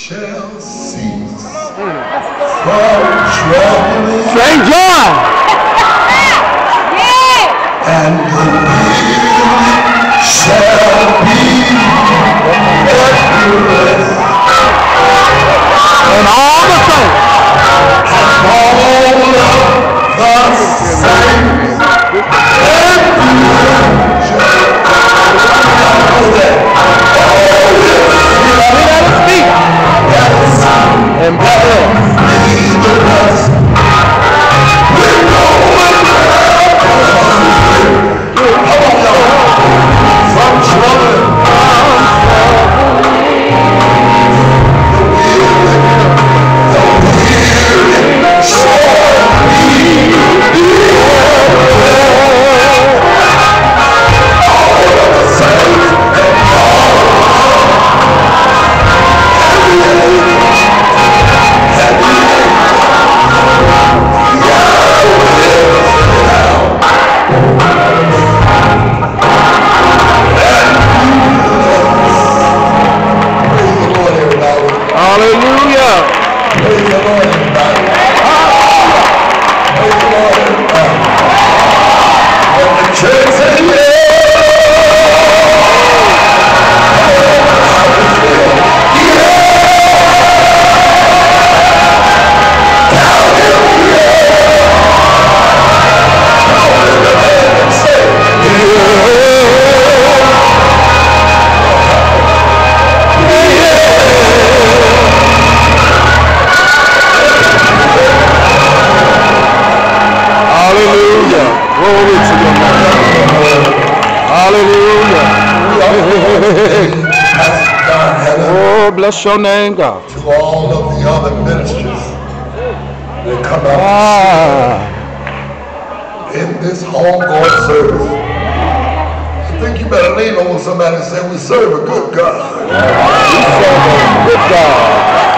shall cease from troubling. St. John. And the weary shall be at rest. And all the saints. And all of the saints. And and better. From trouble. Hallelujah. Praise the Lord, everybody. Praise the Lord, everybody. And the church say, Hallelujah. Glory to your name. Hallelujah. Oh, bless your name, God. To all of the other ministers that come out in this homegoing service. I think you better lean over somebody and say, we serve a good God. We serve a good God.